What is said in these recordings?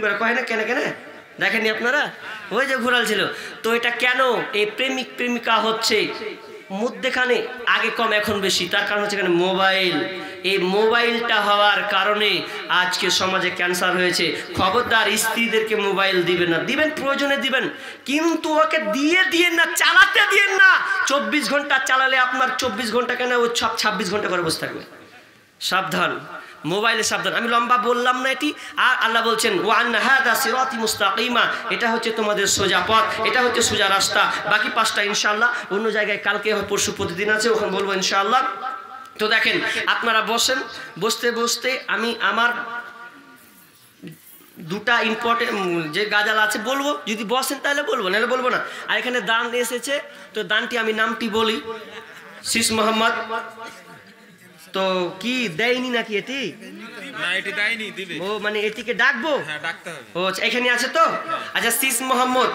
করে কয় না কেন কেন দেখেননি আপনারা ওই যে ঘোরাল ছিল তো এটা কেন এই প্রেমিক প্রেমিকা হচ্ছে মধ্যখানে আগে কম এখন বেশি তার কারণ হচ্ছে এখানে মোবাইল এই মোবাইলটা হওয়ার কারণে আজকে সমাজে ক্যান্সার হয়েছে খবরদার স্ত্রীদেরকে মোবাইল দিবেন না দিবেন প্রয়োজনে দিবেন কিন্তু ওকে দিয়ে না চালাতে দিয়েন না 24 ঘন্টা চালালে আপনার 24 ঘন্টা কেন ও 26 ঘন্টা করে বসে থাকবে সাবধান মোবাইলে সাবধান আমি লম্বা বললাম না এটি আর আল্লাহ বলছেন ওয়া আন্না হাদা সিরাতি মুস্তাকিমা এটা হচ্ছে তোমাদের সোজা পথ এটা হচ্ছে সোজা রাস্তা বাকি 5টা ইনশাআল্লাহ অন্য জায়গায় কালকে পরশু প্রতিদিন আছে ওখানে বলবো ইনশাআল্লাহ তো দেখেন আপনারা বসেন বসতে বসতে আমি আমার দুটা ইম্পর্টেন্ট যে গাজাল আছে বলবো যদি বসেন তাহলে বলবো নাহলে বলবো না আর এখানে দান এসেছে তো দানটি আমি নামটি বলি শীষ মোহাম্মদ তো কি দেয়নি নাকি এটি না এটি দেয়নি দিবে ও মানে এটিকে ডাকবো হ্যাঁ ডাকতে হবে ও এখানে আছে তো আচ্ছা শীষ মোহাম্মদ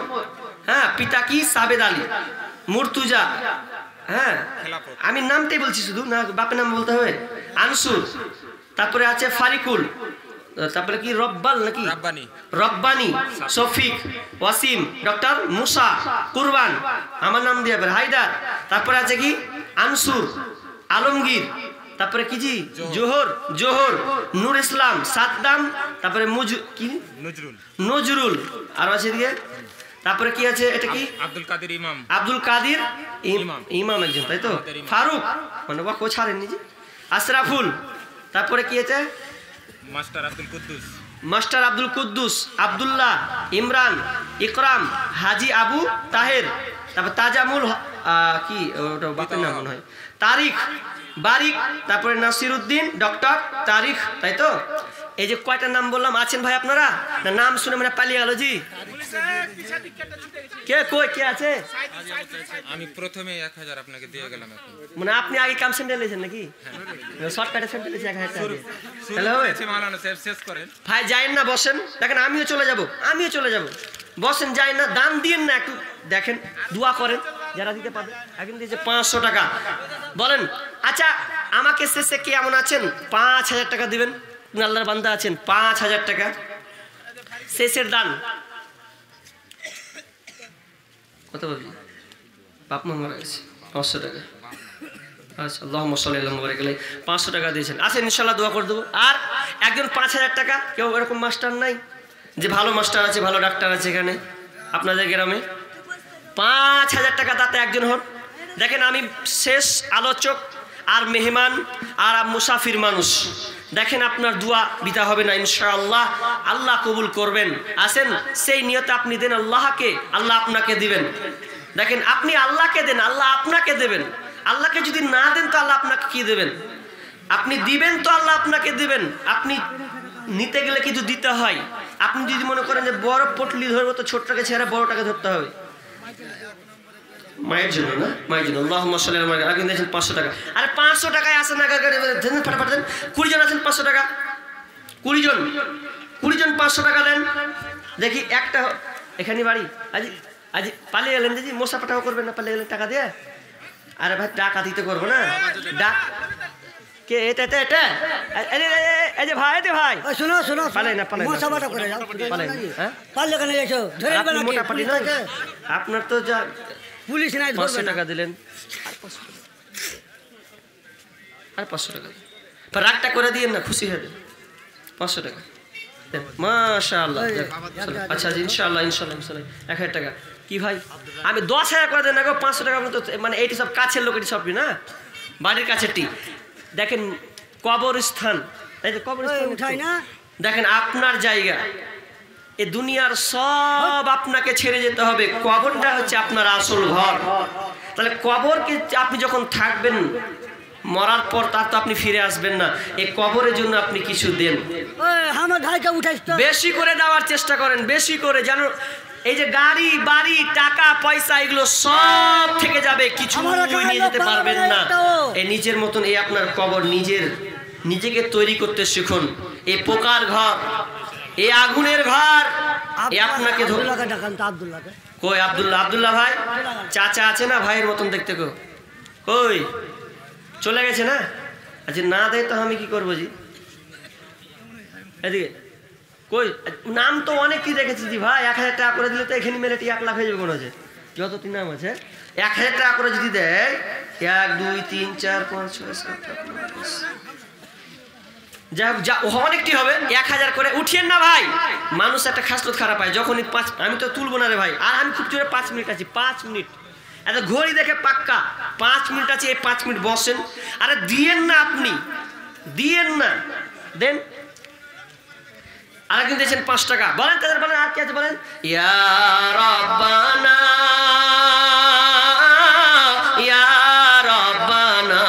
হ্যাঁ পিতা কি সাবেদ আলী মুর্তুজা হ্যাঁ আমি নামটাই বলছি শুধু না বাপের নাম বলতে হবে আনসুর তারপরে আছে ফারিকুল তারপরে কি রব্বাল নাকি রব্বানি শফিক ওয়াসিম ডক্টর মুসা কুরবান আমার নাম দিয়ে হায়দার তারপরে আছে কি আনসুর আলমগীর তারপরে কি জি জোহর নূর ইসলাম সাদ্দাম তারপরে নজরুল আর আছে এদিকে তারপরে কি আছে এটা কি আব্দুল কাদির ইমাম একজন তাই তো ফারুক মানে ওয়া কো ছাড়েননি জি আশরাফুল তারপরে কি আছে মাস্টার আব্দুল কুদ্দুস আব্দুল্লাহ ইমরান ইকরাম হাজি আবু তাহের তারপর তাজামুল কি ওটা বাপের নাম মনে হয় তারিক বারিক তারপরে নাসিরউদ্দিন ডক্টর তারিক তাই তো এই যে কয়টা নাম বললাম আছেন ভাই আপনারা না নাম শুনে মানে পালিয়ে গেল জি কে কই কে আছে আমি প্রথমে 1000 আপনাকে দিয়ে গেলাম এখন মানে আপনি আগে কাম সেন্টার লেছেন নাকি শর্টকাটে সেন্টার লেছে 1000 টাকা হ্যালো মাওলানা সাহেব শেষ করেন ভাই যায়েন না বসেন দেখেন আমিও চলে যাব বসেন যায়েন না দান দিয়েন না একটু দেখেন দোয়া করেন যারা দিতে পারবে এখন দিয়েছে 500 টাকা বলেন আচ্ছা আমাকে শেষে কে এমন আছেন 5000 টাকা দিবেন আল্লাহর বান্দা আছেন 5000 টাকা শেষের দান কত বলবি বাপ মা মারা গেছে 500 টাকা আচ্ছা আল্লাহুম্মা সাল্লি আলা মুবারাক আলাইহি 500 টাকা দিয়েছেন আসেন ইনশাআল্লাহ দোয়া করে দেবো আর একজন 5000 টাকা কেউ এরকম মাস্টার নাই যে ভালো মাস্টার আছে ভালো ডাক্তার আছে এখানে আপনাদের গ্রামে 5000 টাকা দাতা একজন হন দেখেন আমি শেষ আলোচক আর মেহমান আর মুসাফির মানুষ দেখেন আপনার দোয়া বিতা হবে না ইনশাআল্লাহ আল্লাহ কবুল করবেন আসেন সেই নিয়তে আপনি দেন আল্লাহকে আল্লাহ আপনাকে দিবেন দেখেন আপনি আল্লাহকে দেন আল্লাহ আপনাকে দেবেন আল্লাহকে যদি না দেন তো আল্লাহ আপনাকে কি দেবেন আপনি দিবেন তো আল্লাহ আপনাকে দিবেন আপনি নিতে গেলে কিছু দিতে হয় আপনি যদি মনে করেন যে বড় পটলি ধরবো তো ছোটটাকে ছেড়ে বড়টাকে ধরতে হবে মায়ের জন্য না মায়ের জন্য আল্লাহুম্মা সাল্লি আলা মুহাম্মাদ আগে দিয়েছেন 500 টাকা আরে 500 টাকায় আসেন না দেন ফটাফট দেন 20 জন আছেন 500 টাকা 20 জন 500 টাকা দেন দেখি একটা এখানে বাড়ি আজ পালিয়ে গেলেন দিদি মশা পাঠাও করবেন না পালিয়ে গেলেন টাকা দিয়ে আরে ভাই টাকা দিতে করবো না ডাক কে এটা এই যে ভাই শোনো পালে না মশা পাঠা করে যাও পালে হ্যাঁ পালে কেন এসো ধরে না মোটা পাটি না আপনার তো যা পুলিশ নাই 500 টাকা দিলেন আর 500 টাকা पर রাগটা করে দিয়েন না খুশি হবে 500 টাকা মাশাআল্লাহ আচ্ছা ইনশাআল্লাহ 1000 টাকা কি ভাই আমি 10000 করে দেন না গো 500 টাকা মানে এইটি সব কাছের লোক এটি সবই না বাড়ির কাছেরটি দেখেন কবরস্থান এই যে কবরস্থান উঠাই না দেখেন আপনার জায়গা এই দুনিয়ার সব আপনাকে ছেড়ে যেতে হবে কবরটা হচ্ছে আপনার আসল ঘর তাহলে কবরকে আপনি যখন থাকবেন মরার পর তার তো আপনি ফিরে আসবেন না এই কবরের জন্য আপনি কিছু দেন বেশি করে দেওয়ার চেষ্টা করেন বেশি করে জানো এই যে গাড়ি বাড়ি টাকা পয়সা এগুলো সব থেকে যাবে কিছু নিয়ে যেতে পারবেন না এই নিজের মতন এই আপনার কবর নিজেকে তৈরি করতে শিখুন এই পোকার ঘর এই আগুনের ঘর এই আপনাকে কই আব্দুল্লাহ ভাই চাচা আছে না ভাইয়ের মতন দেখতে কই চলে গেছে না আচ্ছা না দেয় তো আমি কি করবো জি এদিকে কই নাম তো অনেকই দেখেছি জি ভাই, 1000 টাকা করে দিলে তো এখানে মেলে 1 লাখ হয়ে যাবে মনে হচ্ছে। যতটি নাম আছে 1000 টাকা করে যদি দেয়, 1 2 3 4 5 6 7 8 9 10, যা অনেকটি হবে। 1000 করে উঠিয়েন না ভাই, মানুষ একটা খাসলত খারাপ হয় যখনই 5, আমি তো তুলবো না রে ভাই। আর আমি খুব জোরে 5 মিনিট আছি, 5 মিনিট এত ঘড়ি দেখে পাক্কা 5 মিনিট আছে, এই 5 মিনিট বসেন। আরে দিয়েন না, আপনি দিয়েন না, দেন। আরেকদিন দিয়েছেন 5 টাকা, বলেন তাদের, বলেন আর কি আছে বলেন। ইয়া রাব্বানা ইয়া রাব্বানা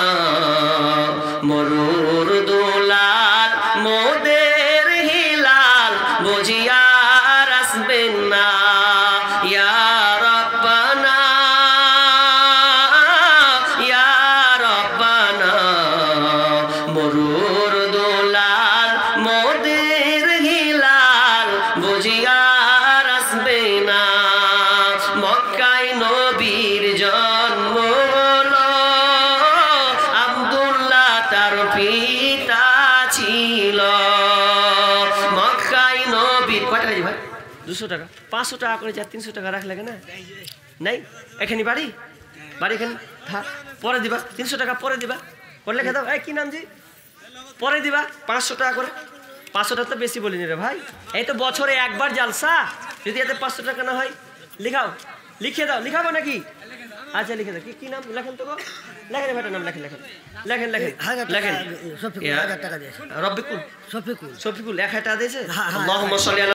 মরুর দুলাল মোদের হিলাল বুঝিয়ার আসবেন না। ইয়া রাব্বানা ইয়া রাব্বানা মরুর দুলাল মোদের হিলাল বুঝিয়ার আসবে না। মক্কায় নবীর জন্ম হলো, আব্দুল্লাহ তার পিতা ছিল। মক্কায় নবীর কয় টাকা ভাই? 200 টাকা, 500 টাকা করে যা 300 টাকা রাখলে কেন নাই? এখানে বাড়ি বাড়ি এখানে পরে দিবা, 300 টাকা পরে দিবা, করে লেখে দাও। কি নাম জি? পরে দিবা 500 টাকা করে। 500 টাকা তো বেশি বলিনি রে ভাই, এই তো বছরে একবার জালসা, যদি এতে 500 টাকা না হয় লিখাও, লিখে দাও। লিখাবো নাকি? আচ্ছা লিখে দাও। কি নাম লেখেন তো? লেখেন ভাইটার নাম, লেখেন লেখেন লেখেন লেখেন লেখেন। রব্বিকুল, শফিকুল 1000 টাকা দিয়েছে। আল্লাহুম্মা সাল্লি আলা